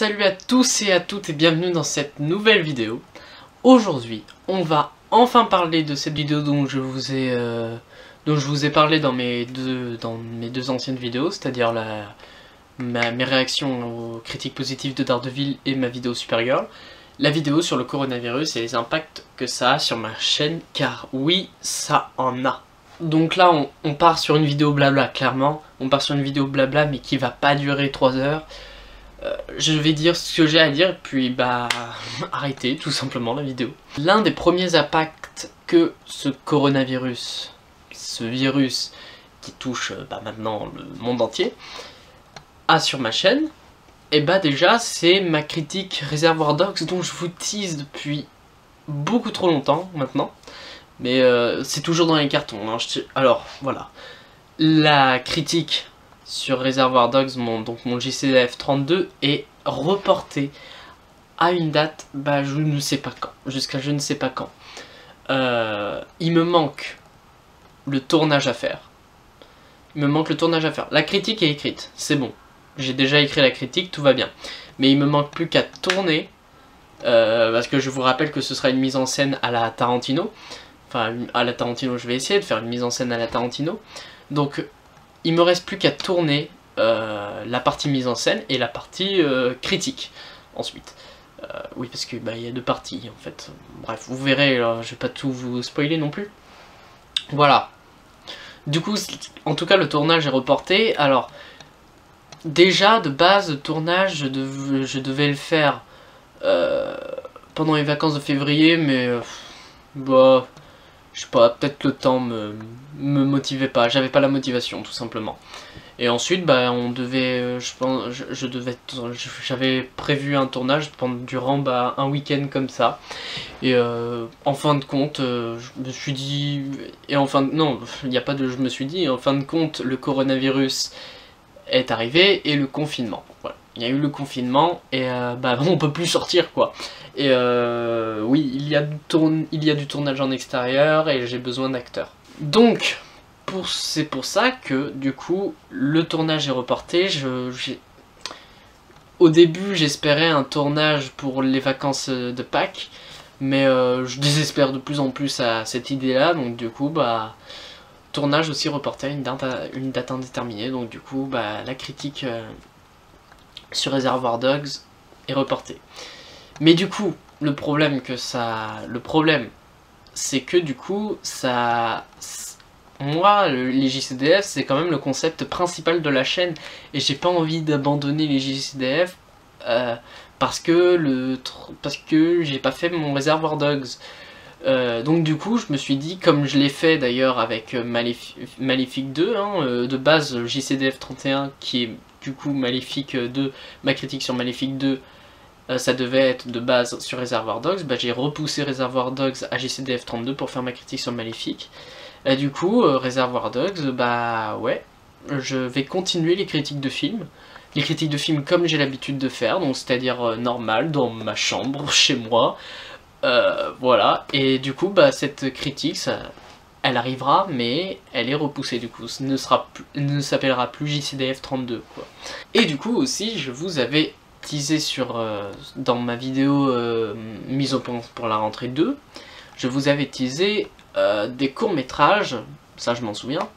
Salut à tous et à toutes et bienvenue dans cette nouvelle vidéo. Aujourd'hui, on va enfin parler de cette vidéo dont je vous ai parlé dans mes deux anciennes vidéos, c'est-à-dire mes réactions aux critiques positives de Daredevil et ma vidéo Supergirl. La vidéo sur le coronavirus et les impacts que ça a sur ma chaîne, car oui, ça en a. Donc là, on part sur une vidéo blabla, clairement. On part sur une vidéo blabla, mais qui va pas durer 3 heures. Je vais dire ce que j'ai à dire, puis bah arrêtez tout simplement la vidéo. L'un des premiers impacts que ce coronavirus, ce virus qui touche maintenant le monde entier, a sur ma chaîne, et bah déjà c'est ma critique Reservoir Dogs dont je vous tease depuis beaucoup trop longtemps maintenant. Mais c'est toujours dans les cartons, hein. Alors voilà, la critique sur Reservoir Dogs, mon JCDF 32 est reporté à une date, je ne sais pas quand, jusqu'à je ne sais pas quand. Il me manque le tournage à faire. La critique est écrite, c'est bon. J'ai déjà écrit la critique, tout va bien. Mais il me manque plus qu'à tourner, parce que je vous rappelle que ce sera une mise en scène à la Tarantino. Enfin, à la Tarantino, je vais essayer de faire une mise en scène à la Tarantino. Donc, il me reste plus qu'à tourner la partie mise en scène et la partie critique ensuite. Oui, parce que il y a deux parties en fait. Bref, vous verrez, je vais pas tout vous spoiler non plus. Voilà. Du coup, en tout cas, le tournage est reporté. Alors, déjà de base, le tournage, je devais le faire pendant les vacances de février, mais je sais pas, peut-être le temps me motivait pas, j'avais pas la motivation tout simplement. Et ensuite on devait, j'avais prévu un tournage durant un week-end comme ça. Et en fin de compte, je me suis dit, non, il n'y a pas de je me suis dit, en fin de compte, le coronavirus est arrivé et le confinement. Voilà. Il y a eu le confinement et on peut plus sortir quoi. Et oui, il y a du tournage en extérieur et j'ai besoin d'acteurs. Donc, c'est pour ça que du coup, le tournage est reporté. Au début, j'espérais un tournage pour les vacances de Pâques, mais je désespère de plus en plus à cette idée-là. Donc du coup, tournage aussi reporté à une date indéterminée. Donc du coup, la critique sur Reservoir Dogs est reportée. Mais du coup, le problème c'est que du coup, moi, les JCDF, c'est quand même le concept principal de la chaîne, et j'ai pas envie d'abandonner les JCDF parce que j'ai pas fait mon Reservoir Dogs. Donc du coup, je me suis dit, comme je l'ai fait d'ailleurs avec Maléfique 2, de base JCDF 31, qui est du coup Maléfique 2, ma critique sur Maléfique 2, ça devait être de base sur Reservoir Dogs, j'ai repoussé Reservoir Dogs à JCDF 32 pour faire ma critique sur Maléfique. Et du coup, Reservoir Dogs, ouais, je vais continuer les critiques de films. Les critiques de films comme j'ai l'habitude de faire, donc c'est-à-dire normal, dans ma chambre, chez moi. Voilà, et du coup, cette critique, elle arrivera, mais elle est repoussée du coup. Ce ne s'appellera plus JCDF 32, quoi. Et du coup aussi, je vous avais teasé dans ma vidéo mise au point pour la rentrée 2, je vous avais teasé des courts-métrages, ça je m'en souviens.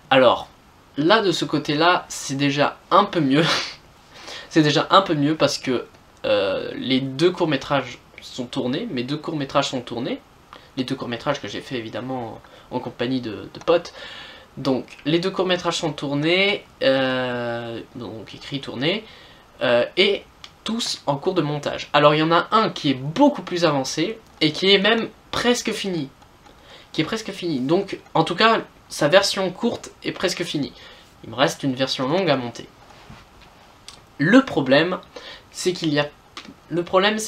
Alors, là de ce côté-là, c'est déjà un peu mieux. C'est déjà un peu mieux parce que les deux courts-métrages sont tournés, mes deux courts-métrages sont tournés. Les deux courts-métrages que j'ai fait évidemment en compagnie de potes. Donc, les deux courts-métrages sont tournés, donc écrits, tournés, et tous en cours de montage. Alors, il y en a un qui est beaucoup plus avancé, et qui est même presque fini. Donc, en tout cas, sa version courte est presque finie. Il me reste une version longue à monter. Le problème, c'est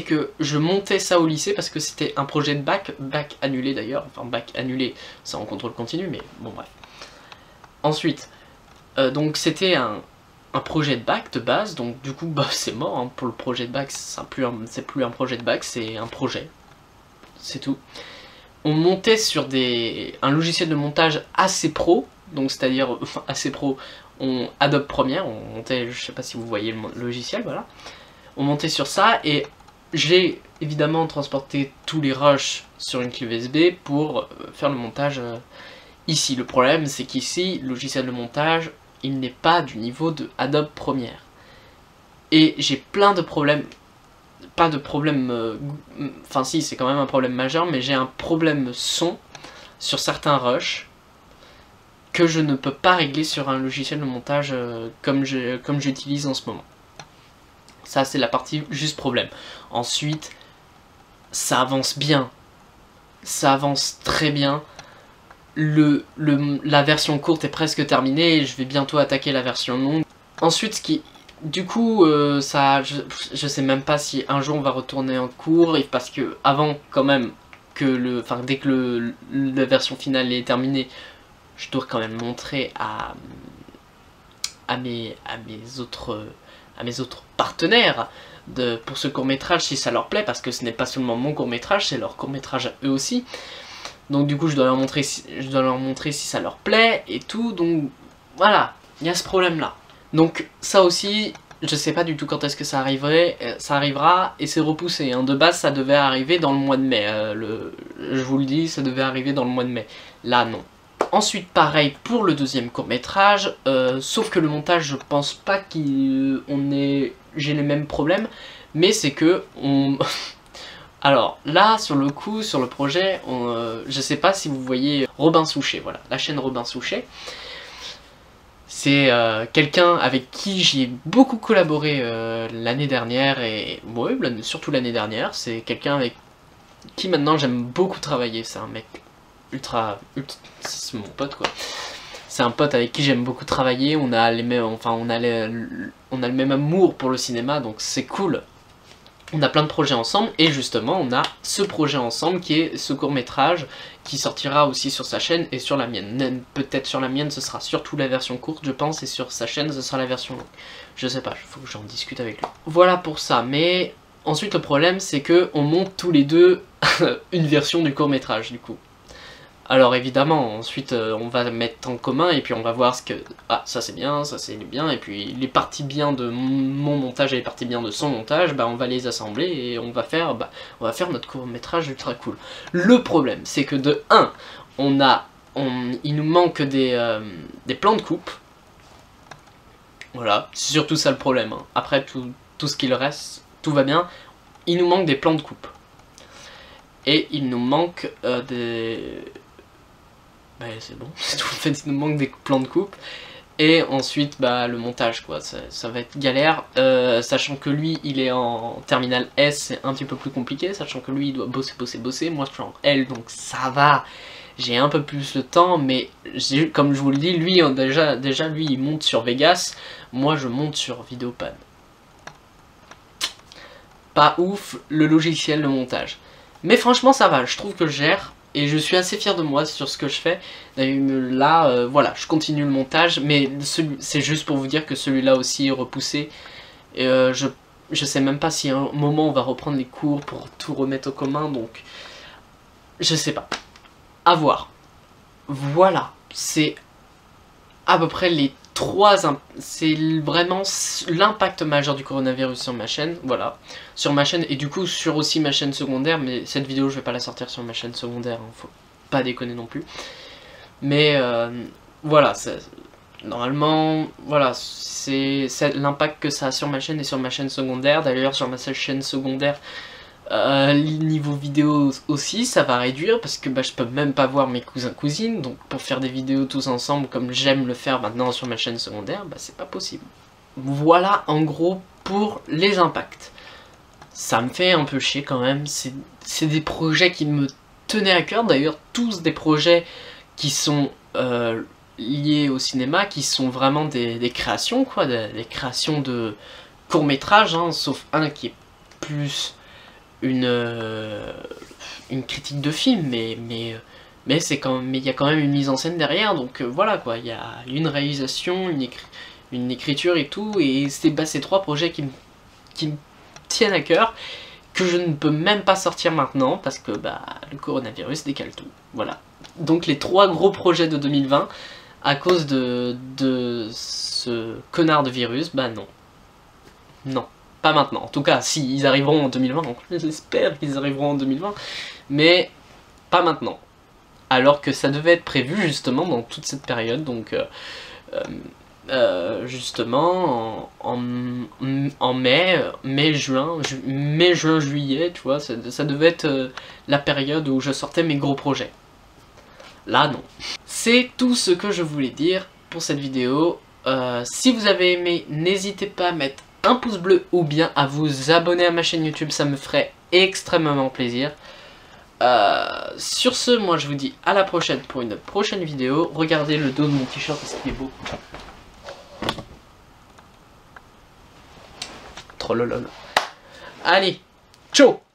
que je montais ça au lycée parce que c'était un projet de bac annulé d'ailleurs, enfin bac annulé, ça en contrôle continu, mais bon bref. Ensuite, donc c'était un projet de bac de base, donc du coup c'est mort, hein, pour le projet de bac, c'est plus un projet de bac, c'est un projet, c'est tout. On montait sur un logiciel de montage assez pro, donc c'est-à-dire assez pro, Adobe Premiere, on montait, je sais pas si vous voyez le logiciel, voilà. on montait sur ça et j'ai évidemment transporté tous les rushs sur une clé USB pour faire le montage ici. Le problème c'est qu'ici, le logiciel de montage, il n'est pas du niveau de Adobe Premiere. Et j'ai plein de problèmes, pas de problème, enfin si c'est quand même un problème majeur, mais j'ai un problème son sur certains rushs que je ne peux pas régler sur un logiciel de montage comme j'utilise en ce moment. Ça c'est la partie juste problème. Ensuite, ça avance bien. Ça avance très bien. La version courte est presque terminée et je vais bientôt attaquer la version longue. Ensuite, ce qui... Du coup, je sais même pas si un jour on va retourner en cours, parce que avant quand même que dès que la version finale est terminée, je dois quand même montrer à mes autres partenaires pour ce court-métrage si ça leur plaît, parce que ce n'est pas seulement mon court-métrage, c'est leur court-métrage à eux aussi. Donc du coup je dois leur montrer si ça leur plaît et tout, donc voilà, il y a ce problème là. Donc ça aussi, je sais pas du tout quand est-ce que ça arrivera et c'est repoussé. Hein. De base ça devait arriver dans le mois de mai, je vous le dis, ça devait arriver dans le mois de mai. Là non. Ensuite pareil pour le deuxième court-métrage, sauf que le montage je pense pas j'ai les mêmes problèmes, mais c'est que Alors là sur le coup, sur le projet, je sais pas si vous voyez Robin Souchet, voilà, la chaîne Robin Souchet. C'est quelqu'un avec qui j'ai beaucoup collaboré l'année dernière, et ouais, surtout l'année dernière. C'est quelqu'un avec qui maintenant j'aime beaucoup travailler, c'est un mec ultra c'est mon pote quoi. C'est un pote avec qui j'aime beaucoup travailler, on a les mêmes, on a le même amour pour le cinéma, donc c'est cool. On a plein de projets ensemble, et justement on a ce projet ensemble qui est ce court-métrage qui sortira aussi sur sa chaîne et sur la mienne. Peut-être sur la mienne ce sera surtout la version courte je pense, et sur sa chaîne ce sera la version longue. Je sais pas, il faut que j'en discute avec lui. Voilà pour ça, mais ensuite le problème c'est que on monte tous les deux une version du court-métrage du coup. Alors évidemment, ensuite on va mettre en commun et puis on va voir ce que... Ah, ça c'est bien, ça c'est bien, et puis les parties bien de mon montage et les parties bien de son montage, bah on va les assembler et on va faire notre court-métrage ultra cool. Le problème, c'est que de 1, il nous manque des plans de coupe. Voilà, c'est surtout ça le problème. Hein. Après tout ce qu'il reste, tout va bien. Il nous manque des plans de coupe. Et il nous manque des... Bah c'est bon, c'est tout, en fait il nous manque des plans de coupe. Et ensuite bah le montage quoi, ça va être galère, sachant que lui il est en terminale S, c'est un petit peu plus compliqué, sachant que lui il doit bosser, moi je suis en L donc ça va, j'ai un peu plus le temps, mais comme je vous le dis, lui déjà lui il monte sur Vegas, moi je monte sur Videopan. Pas ouf le logiciel de montage, mais franchement ça va, je trouve que je gère. Et je suis assez fier de moi sur ce que je fais. Là, voilà, je continue le montage, mais c'est juste pour vous dire que celui-là aussi est repoussé. Et je sais même pas si à un moment on va reprendre les cours pour tout remettre au commun, donc je sais pas. À voir. Voilà, c'est à peu près les c'est vraiment l'impact majeur du coronavirus sur ma chaîne, voilà, sur ma chaîne et du coup sur aussi ma chaîne secondaire, mais cette vidéo je vais pas la sortir sur ma chaîne secondaire, hein, faut pas déconner non plus, mais voilà, normalement, voilà, c'est l'impact que ça a sur ma chaîne et sur ma chaîne secondaire. D'ailleurs sur ma chaîne secondaire, niveau vidéo aussi ça va réduire parce que bah, je peux même pas voir mes cousins cousines, donc pour faire des vidéos tous ensemble comme j'aime le faire maintenant sur ma chaîne secondaire, bah c'est pas possible. Voilà en gros pour les impacts. Ça me fait un peu chier quand même, c'est des projets qui me tenaient à cœur, d'ailleurs tous des projets qui sont liés au cinéma, qui sont vraiment des créations quoi, des créations de courts-métrages, hein, sauf un qui est plus une critique de film, mais il y a quand même une mise en scène derrière, donc voilà quoi, il y a une réalisation, une écriture et tout, et c'est ces trois projets qui me tiennent à cœur, que je ne peux même pas sortir maintenant, parce que bah, le coronavirus décale tout, voilà. Donc les trois gros projets de 2020, à cause de ce connard de virus, bah non. Non. pas maintenant. En tout cas, si, ils arriveront en 2020, j'espère qu'ils arriveront en 2020, mais pas maintenant. Alors que ça devait être prévu justement dans toute cette période, donc justement en mai, juin, juillet, tu vois, ça devait être la période où je sortais mes gros projets. Là, non. C'est tout ce que je voulais dire pour cette vidéo. Si vous avez aimé, n'hésitez pas à mettre un pouce bleu ou bien à vous abonner à ma chaîne YouTube, ça me ferait extrêmement plaisir. Sur ce, moi je vous dis à la prochaine pour une prochaine vidéo. Regardez le dos de mon t-shirt parce qu'il est beau. Trollolol. Allez, ciao!